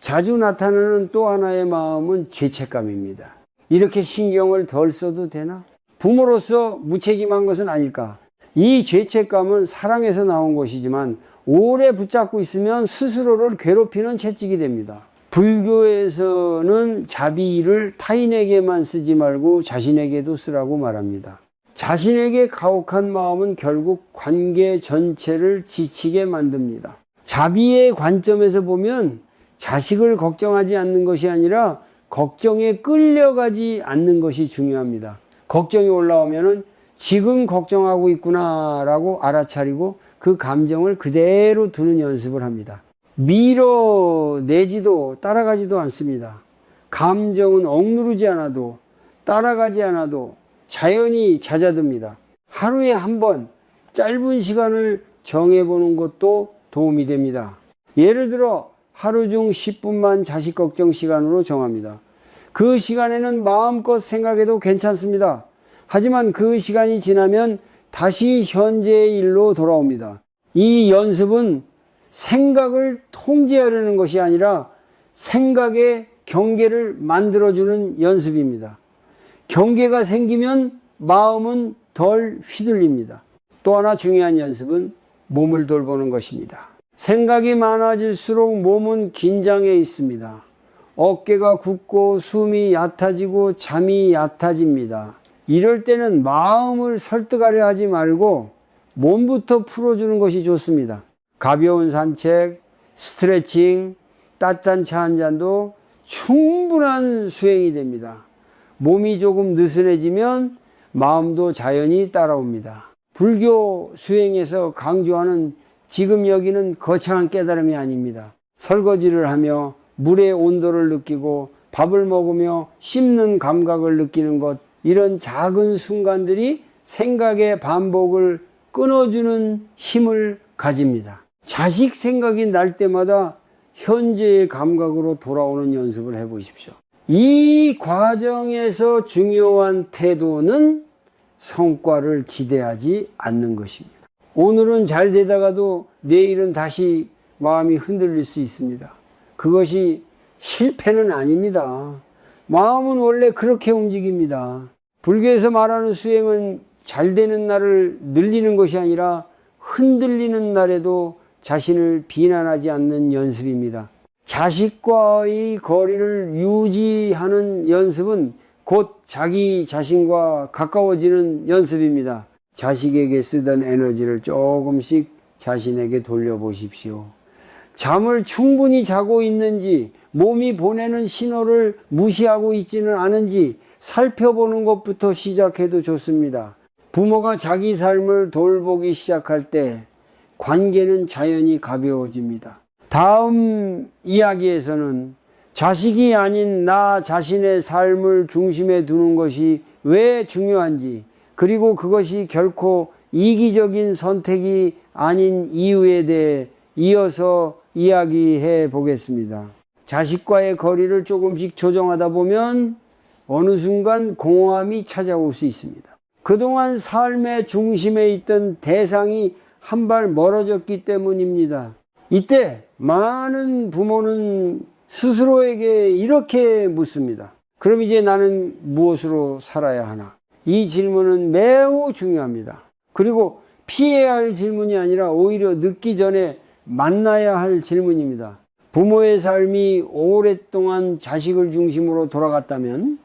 자주 나타나는 또 하나의 마음은 죄책감입니다. 이렇게 신경을 덜 써도 되나? 부모로서 무책임한 것은 아닐까? 이 죄책감은 사랑에서 나온 것이지만 오래 붙잡고 있으면 스스로를 괴롭히는 채찍이 됩니다. 불교에서는 자비를 타인에게만 쓰지 말고 자신에게도 쓰라고 말합니다. 자신에게 가혹한 마음은 결국 관계 전체를 지치게 만듭니다. 자비의 관점에서 보면 자식을 걱정하지 않는 것이 아니라 걱정에 끌려가지 않는 것이 중요합니다. 걱정이 올라오면은 지금 걱정하고 있구나라고 알아차리고 그 감정을 그대로 두는 연습을 합니다. 밀어내지도 따라가지도 않습니다. 감정은 억누르지 않아도 따라가지 않아도 자연히 잦아듭니다. 하루에 한 번 짧은 시간을 정해보는 것도 도움이 됩니다. 예를 들어 하루 중 10분만 자식 걱정 시간으로 정합니다. 그 시간에는 마음껏 생각해도 괜찮습니다. 하지만 그 시간이 지나면 다시 현재의 일로 돌아옵니다. 이 연습은 생각을 통제하려는 것이 아니라 생각의 경계를 만들어주는 연습입니다. 경계가 생기면 마음은 덜 휘둘립니다. 또 하나 중요한 연습은 몸을 돌보는 것입니다. 생각이 많아질수록 몸은 긴장해 있습니다. 어깨가 굳고 숨이 얕아지고 잠이 얕아집니다. 이럴 때는 마음을 설득하려 하지 말고 몸부터 풀어주는 것이 좋습니다. 가벼운 산책, 스트레칭, 따뜻한 차 한 잔도 충분한 수행이 됩니다. 몸이 조금 느슨해지면 마음도 자연히 따라옵니다. 불교 수행에서 강조하는 지금 여기는 거창한 깨달음이 아닙니다. 설거지를 하며 물의 온도를 느끼고 밥을 먹으며 씹는 감각을 느끼는 것, 이런 작은 순간들이 생각의 반복을 끊어주는 힘을 가집니다. 자식 생각이 날 때마다 현재의 감각으로 돌아오는 연습을 해보십시오. 이 과정에서 중요한 태도는 성과를 기대하지 않는 것입니다. 오늘은 잘 되다가도 내일은 다시 마음이 흔들릴 수 있습니다. 그것이 실패는 아닙니다. 마음은 원래 그렇게 움직입니다. 불교에서 말하는 수행은 잘 되는 날을 늘리는 것이 아니라 흔들리는 날에도 자신을 비난하지 않는 연습입니다. 자식과의 거리를 유지하는 연습은 곧 자기 자신과 가까워지는 연습입니다. 자식에게 쓰던 에너지를 조금씩 자신에게 돌려보십시오. 잠을 충분히 자고 있는지, 몸이 보내는 신호를 무시하고 있지는 않은지 살펴보는 것부터 시작해도 좋습니다. 부모가 자기 삶을 돌보기 시작할 때 관계는 자연히 가벼워집니다. 다음 이야기에서는 자식이 아닌 나 자신의 삶을 중심에 두는 것이 왜 중요한지, 그리고 그것이 결코 이기적인 선택이 아닌 이유에 대해 이어서 이야기해 보겠습니다. 자식과의 거리를 조금씩 조정하다 보면 어느 순간 공허함이 찾아올 수 있습니다. 그동안 삶의 중심에 있던 대상이 한 발 멀어졌기 때문입니다. 이때 많은 부모는 스스로에게 이렇게 묻습니다. 그럼 이제 나는 무엇으로 살아야 하나? 이 질문은 매우 중요합니다. 그리고 피해야 할 질문이 아니라 오히려 늦기 전에 만나야 할 질문입니다. 부모의 삶이 오랫동안 자식을 중심으로 돌아갔다면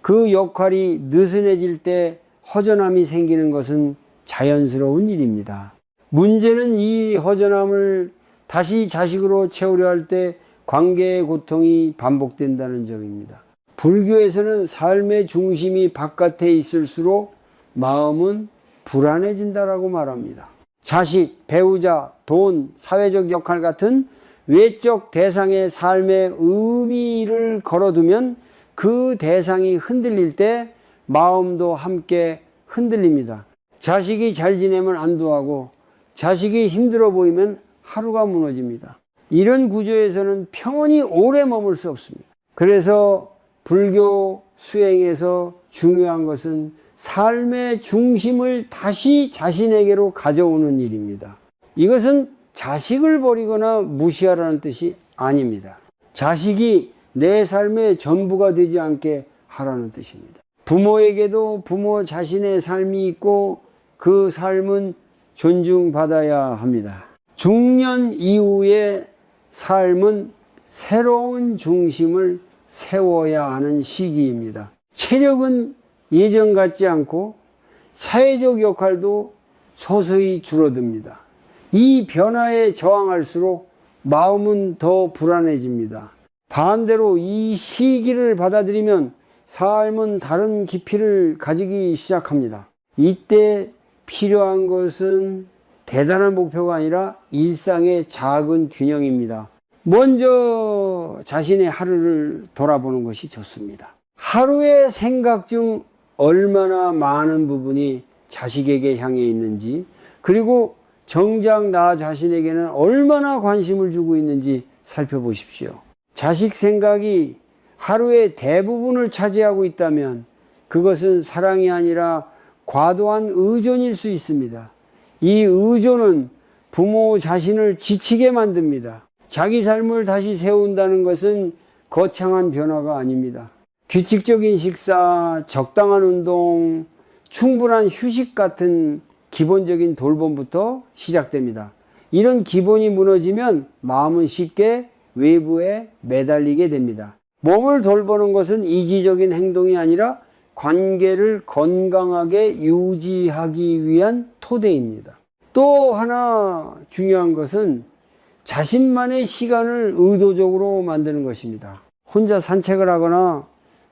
그 역할이 느슨해질 때 허전함이 생기는 것은 자연스러운 일입니다. 문제는 이 허전함을 다시 자식으로 채우려 할 때 관계의 고통이 반복된다는 점입니다. 불교에서는 삶의 중심이 바깥에 있을수록 마음은 불안해진다라고 말합니다. 자식, 배우자, 돈, 사회적 역할 같은 외적 대상의 삶의 의미를 걸어두면 그 대상이 흔들릴 때 마음도 함께 흔들립니다. 자식이 잘 지내면 안도하고 자식이 힘들어 보이면 하루가 무너집니다. 이런 구조에서는 평온이 오래 머물 수 없습니다. 그래서 불교 수행에서 중요한 것은 삶의 중심을 다시 자신에게로 가져오는 일입니다. 이것은 자식을 버리거나 무시하라는 뜻이 아닙니다. 자식이 내 삶의 전부가 되지 않게 하라는 뜻입니다. 부모에게도 부모 자신의 삶이 있고 그 삶은 존중받아야 합니다. 중년 이후의 삶은 새로운 중심을 세워야 하는 시기입니다. 체력은 예전 같지 않고 사회적 역할도 서서히 줄어듭니다. 이 변화에 저항할수록 마음은 더 불안해집니다. 반대로 이 시기를 받아들이면 삶은 다른 깊이를 가지기 시작합니다. 이때 필요한 것은 대단한 목표가 아니라 일상의 작은 균형입니다. 먼저 자신의 하루를 돌아보는 것이 좋습니다. 하루의 생각 중 얼마나 많은 부분이 자식에게 향해 있는지, 그리고 정작 나 자신에게는 얼마나 관심을 주고 있는지 살펴보십시오. 자식 생각이 하루의 대부분을 차지하고 있다면 그것은 사랑이 아니라 과도한 의존일 수 있습니다. 이 의존은 부모 자신을 지치게 만듭니다. 자기 삶을 다시 세운다는 것은 거창한 변화가 아닙니다. 규칙적인 식사, 적당한 운동, 충분한 휴식 같은 기본적인 돌봄부터 시작됩니다. 이런 기본이 무너지면 마음은 쉽게 외부에 매달리게 됩니다. 몸을 돌보는 것은 이기적인 행동이 아니라 관계를 건강하게 유지하기 위한 토대입니다. 또 하나 중요한 것은 자신만의 시간을 의도적으로 만드는 것입니다. 혼자 산책을 하거나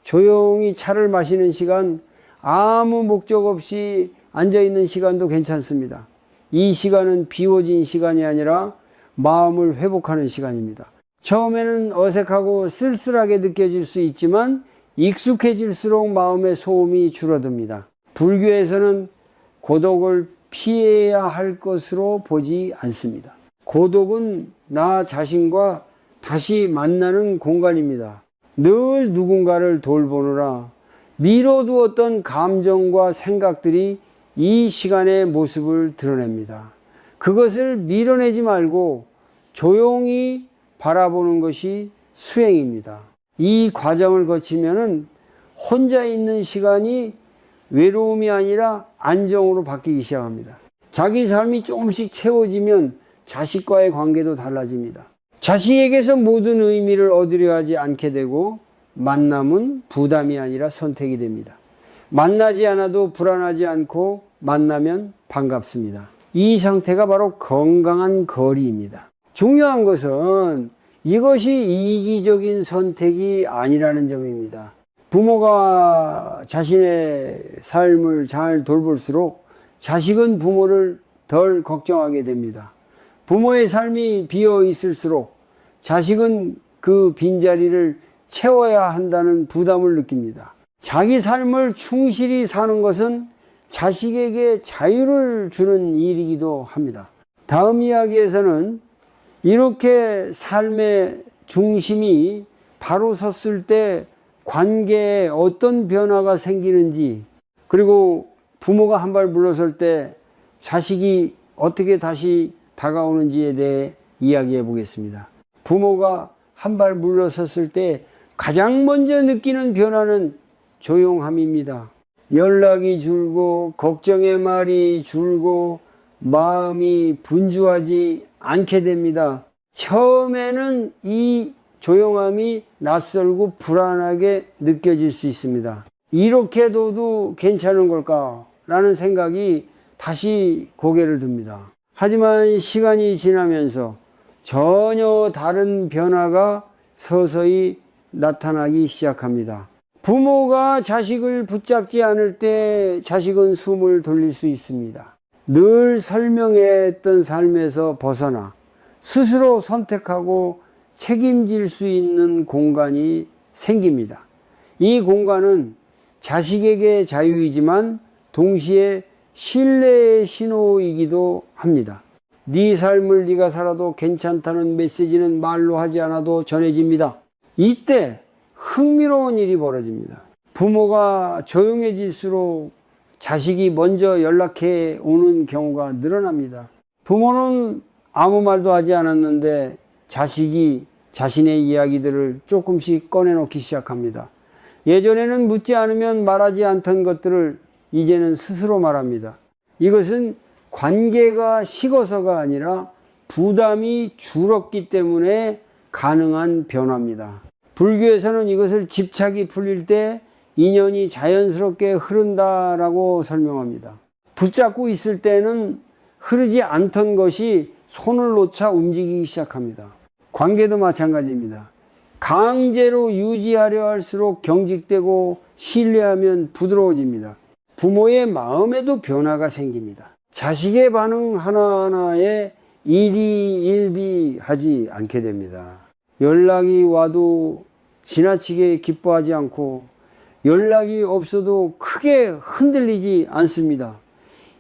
조용히 차를 마시는 시간, 아무 목적 없이 앉아있는 시간도 괜찮습니다. 이 시간은 비워진 시간이 아니라 마음을 회복하는 시간입니다. 처음에는 어색하고 쓸쓸하게 느껴질 수 있지만 익숙해질수록 마음의 소음이 줄어듭니다. 불교에서는 고독을 피해야 할 것으로 보지 않습니다. 고독은 나 자신과 다시 만나는 공간입니다. 늘 누군가를 돌보느라 미뤄두었던 감정과 생각들이 이 시간의 모습을 드러냅니다. 그것을 밀어내지 말고 조용히 바라보는 것이 수행입니다. 이 과정을 거치면은 혼자 있는 시간이 외로움이 아니라 안정으로 바뀌기 시작합니다. 자기 삶이 조금씩 채워지면 자식과의 관계도 달라집니다. 자식에게서 모든 의미를 얻으려 하지 않게 되고 만남은 부담이 아니라 선택이 됩니다. 만나지 않아도 불안하지 않고 만나면 반갑습니다. 이 상태가 바로 건강한 거리입니다. 중요한 것은 이것이 이기적인 선택이 아니라는 점입니다. 부모가 자신의 삶을 잘 돌볼수록 자식은 부모를 덜 걱정하게 됩니다. 부모의 삶이 비어 있을수록 자식은 그 빈자리를 채워야 한다는 부담을 느낍니다. 자기 삶을 충실히 사는 것은 자식에게 자유를 주는 일이기도 합니다. 다음 이야기에서는 이렇게 삶의 중심이 바로 섰을 때 관계에 어떤 변화가 생기는지, 그리고 부모가 한 발 물러설 때 자식이 어떻게 다시 다가오는지에 대해 이야기해 보겠습니다. 부모가 한 발 물러섰을 때 가장 먼저 느끼는 변화는 조용함입니다. 연락이 줄고 걱정의 말이 줄고 마음이 분주하지 않게 됩니다. 처음에는 이 조용함이 낯설고 불안하게 느껴질 수 있습니다. 이렇게 둬도 괜찮은 걸까? 라는 생각이 다시 고개를 듭니다. 하지만 시간이 지나면서 전혀 다른 변화가 서서히 나타나기 시작합니다. 부모가 자식을 붙잡지 않을 때 자식은 숨을 돌릴 수 있습니다. 늘 설명했던 삶에서 벗어나 스스로 선택하고 책임질 수 있는 공간이 생깁니다. 이 공간은 자식에게 자유이지만 동시에 신뢰의 신호이기도 합니다. 네 삶을 네가 살아도 괜찮다는 메시지는 말로 하지 않아도 전해집니다. 이때 흥미로운 일이 벌어집니다. 부모가 조용해질수록 자식이 먼저 연락해 오는 경우가 늘어납니다. 부모는 아무 말도 하지 않았는데 자식이 자신의 이야기들을 조금씩 꺼내놓기 시작합니다. 예전에는 묻지 않으면 말하지 않던 것들을 이제는 스스로 말합니다. 이것은 관계가 식어서가 아니라 부담이 줄었기 때문에 가능한 변화입니다. 불교에서는 이것을 집착이 풀릴 때 인연이 자연스럽게 흐른다라고 설명합니다. 붙잡고 있을 때는 흐르지 않던 것이 손을 놓자 움직이기 시작합니다. 관계도 마찬가지입니다. 강제로 유지하려 할수록 경직되고 신뢰하면 부드러워집니다. 부모의 마음에도 변화가 생깁니다. 자식의 반응 하나하나에 일희일비하지 않게 됩니다. 연락이 와도 지나치게 기뻐하지 않고 연락이 없어도 크게 흔들리지 않습니다.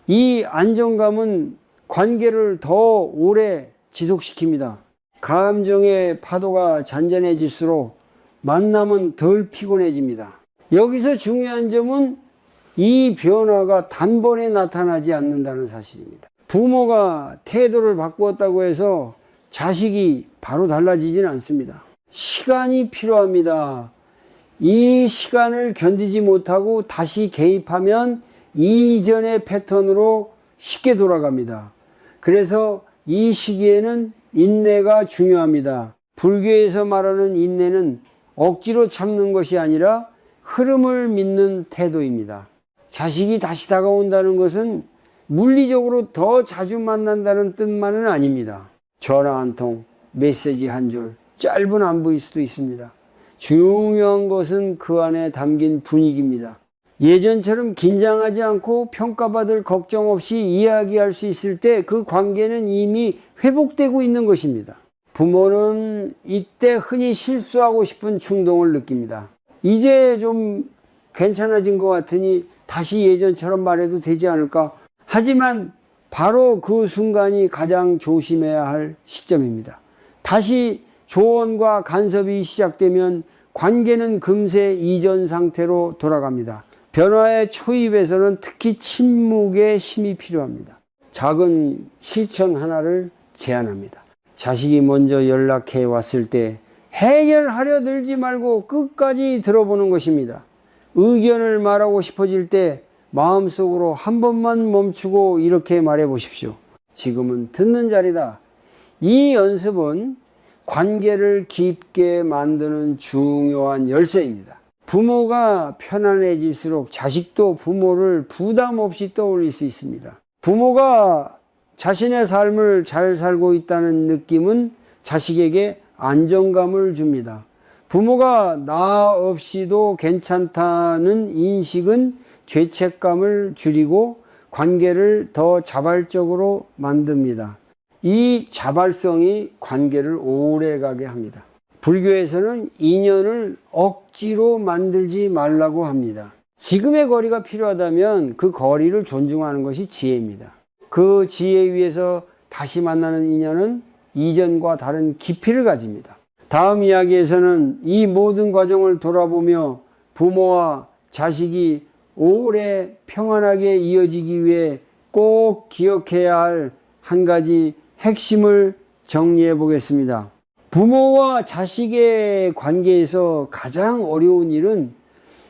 이 안정감은 관계를 더 오래 지속시킵니다. 감정의 파도가 잔잔해질수록 만남은 덜 피곤해집니다. 여기서 중요한 점은 이 변화가 단번에 나타나지 않는다는 사실입니다. 부모가 태도를 바꾸었다고 해서 자식이 바로 달라지지는 않습니다. 시간이 필요합니다. 이 시간을 견디지 못하고 다시 개입하면 이전의 패턴으로 쉽게 돌아갑니다. 그래서 이 시기에는 인내가 중요합니다. 불교에서 말하는 인내는 억지로 참는 것이 아니라 흐름을 믿는 태도입니다. 자식이 다시 다가온다는 것은 물리적으로 더 자주 만난다는 뜻만은 아닙니다. 전화 한 통, 메시지 한 줄, 짧은 안부일 수도 있습니다. 중요한 것은 그 안에 담긴 분위기입니다. 예전처럼 긴장하지 않고 평가받을 걱정 없이 이야기할 수 있을 때 그 관계는 이미 회복되고 있는 것입니다. 부모는 이때 흔히 실수하고 싶은 충동을 느낍니다. 이제 좀 괜찮아진 것 같으니 다시 예전처럼 말해도 되지 않을까? 하지만 바로 그 순간이 가장 조심해야 할 시점입니다. 다시 조언과 간섭이 시작되면 관계는 금세 이전 상태로 돌아갑니다. 변화의 초입에서는 특히 침묵의 힘이 필요합니다. 작은 실천 하나를 제안합니다. 자식이 먼저 연락해 왔을 때 해결하려 들지 말고 끝까지 들어보는 것입니다. 의견을 말하고 싶어질 때 마음속으로 한 번만 멈추고 이렇게 말해 보십시오. 지금은 듣는 자리다. 이 연습은 관계를 깊게 만드는 중요한 열쇠입니다. 부모가 편안해질수록 자식도 부모를 부담 없이 떠올릴 수 있습니다. 부모가 자신의 삶을 잘 살고 있다는 느낌은 자식에게 안정감을 줍니다. 부모가 나 없이도 괜찮다는 인식은 죄책감을 줄이고 관계를 더 자발적으로 만듭니다. 이 자발성이 관계를 오래가게 합니다. 불교에서는 인연을 억지로 만들지 말라고 합니다. 지금의 거리가 필요하다면 그 거리를 존중하는 것이 지혜입니다. 그 지혜 위에서 다시 만나는 인연은 이전과 다른 깊이를 가집니다. 다음 이야기에서는 이 모든 과정을 돌아보며 부모와 자식이 오래 평안하게 이어지기 위해 꼭 기억해야 할 한 가지 핵심을 정리해 보겠습니다. 부모와 자식의 관계에서 가장 어려운 일은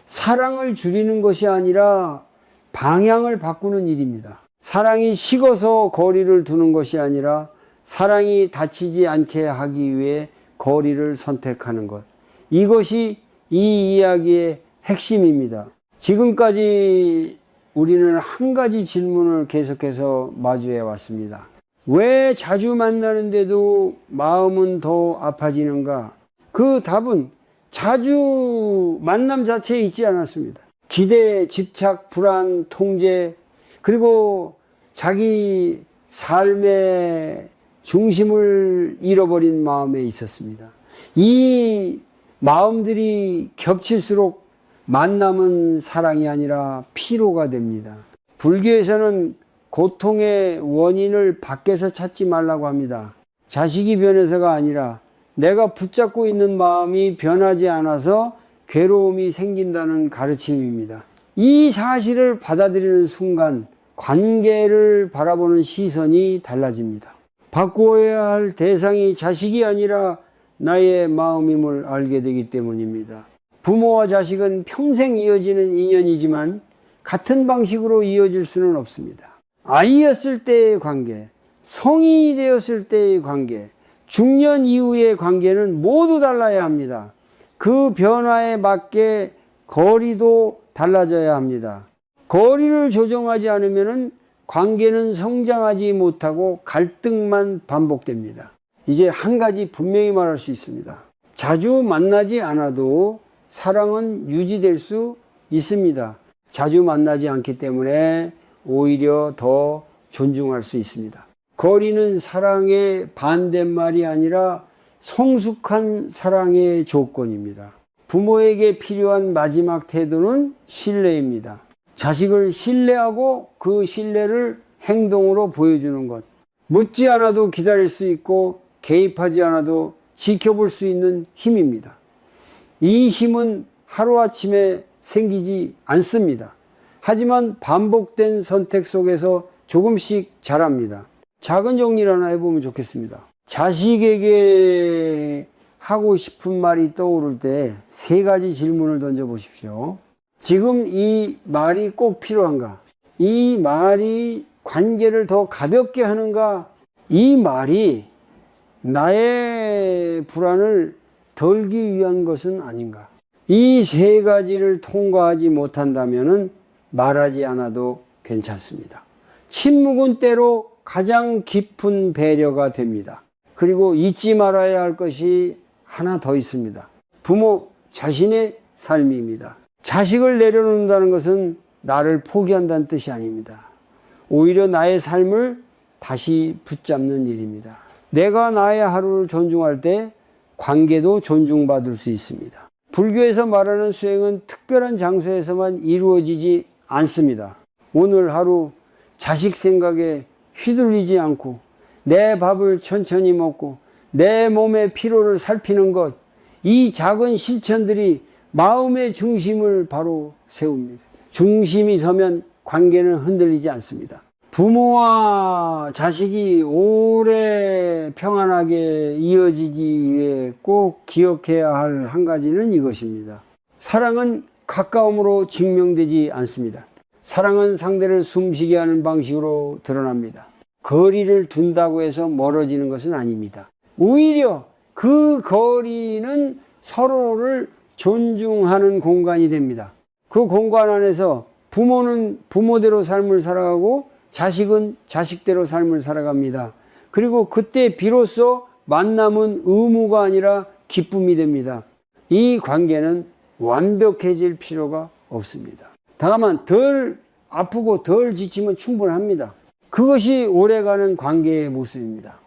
사랑을 줄이는 것이 아니라 방향을 바꾸는 일입니다. 사랑이 식어서 거리를 두는 것이 아니라 사랑이 다치지 않게 하기 위해 거리를 선택하는 것. 이것이 이 이야기의 핵심입니다. 지금까지 우리는 한 가지 질문을 계속해서 마주해 왔습니다. 왜 자주 만나는데도 마음은 더 아파지는가? 그 답은 자주 만남 자체에 있지 않았습니다. 기대, 집착, 불안, 통제, 그리고 자기 삶의 중심을 잃어버린 마음에 있었습니다. 이 마음들이 겹칠수록 만남은 사랑이 아니라 피로가 됩니다. 불교에서는 고통의 원인을 밖에서 찾지 말라고 합니다. 자식이 변해서가 아니라 내가 붙잡고 있는 마음이 변하지 않아서 괴로움이 생긴다는 가르침입니다. 이 사실을 받아들이는 순간 관계를 바라보는 시선이 달라집니다. 바꾸어야 할 대상이 자식이 아니라 나의 마음임을 알게 되기 때문입니다. 부모와 자식은 평생 이어지는 인연이지만 같은 방식으로 이어질 수는 없습니다. 아이였을 때의 관계, 성인이 되었을 때의 관계, 중년 이후의 관계는 모두 달라야 합니다. 그 변화에 맞게 거리도 달라져야 합니다. 거리를 조정하지 않으면 관계는 성장하지 못하고 갈등만 반복됩니다. 이제 한 가지 분명히 말할 수 있습니다. 자주 만나지 않아도 사랑은 유지될 수 있습니다. 자주 만나지 않기 때문에 오히려 더 존중할 수 있습니다. 거리는 사랑의 반대말이 아니라 성숙한 사랑의 조건입니다. 부모에게 필요한 마지막 태도는 신뢰입니다. 자식을 신뢰하고 그 신뢰를 행동으로 보여주는 것. 묻지 않아도 기다릴 수 있고 개입하지 않아도 지켜볼 수 있는 힘입니다. 이 힘은 하루아침에 생기지 않습니다. 하지만 반복된 선택 속에서 조금씩 자랍니다. 작은 정리를 하나 해보면 좋겠습니다. 자식에게 하고 싶은 말이 떠오를 때 세 가지 질문을 던져보십시오. 지금 이 말이 꼭 필요한가? 이 말이 관계를 더 가볍게 하는가? 이 말이 나의 불안을 덜기 위한 것은 아닌가? 이 세 가지를 통과하지 못한다면 말하지 않아도 괜찮습니다. 침묵은 때로 가장 깊은 배려가 됩니다. 그리고 잊지 말아야 할 것이 하나 더 있습니다. 부모 자신의 삶입니다. 자식을 내려놓는다는 것은 나를 포기한다는 뜻이 아닙니다. 오히려 나의 삶을 다시 붙잡는 일입니다. 내가 나의 하루를 존중할 때 관계도 존중받을 수 있습니다. 불교에서 말하는 수행은 특별한 장소에서만 이루어지지 않습니다. 오늘 하루 자식 생각에 휘둘리지 않고 내 밥을 천천히 먹고 내 몸의 피로를 살피는 것, 이 작은 실천들이 마음의 중심을 바로 세웁니다. 중심이 서면 관계는 흔들리지 않습니다. 부모와 자식이 오래 평안하게 이어지기 위해 꼭 기억해야 할 한 가지는 이것입니다. 사랑은 가까움으로 증명되지 않습니다. 사랑은 상대를 숨쉬게 하는 방식으로 드러납니다. 거리를 둔다고 해서 멀어지는 것은 아닙니다. 오히려 그 거리는 서로를 존중하는 공간이 됩니다. 그 공간 안에서 부모는 부모대로 삶을 살아가고 자식은 자식대로 삶을 살아갑니다. 그리고 그때 비로소 만남은 의무가 아니라 기쁨이 됩니다. 이 관계는 완벽해질 필요가 없습니다. 다만 덜 아프고 덜 지치면 충분합니다. 그것이 오래가는 관계의 모습입니다.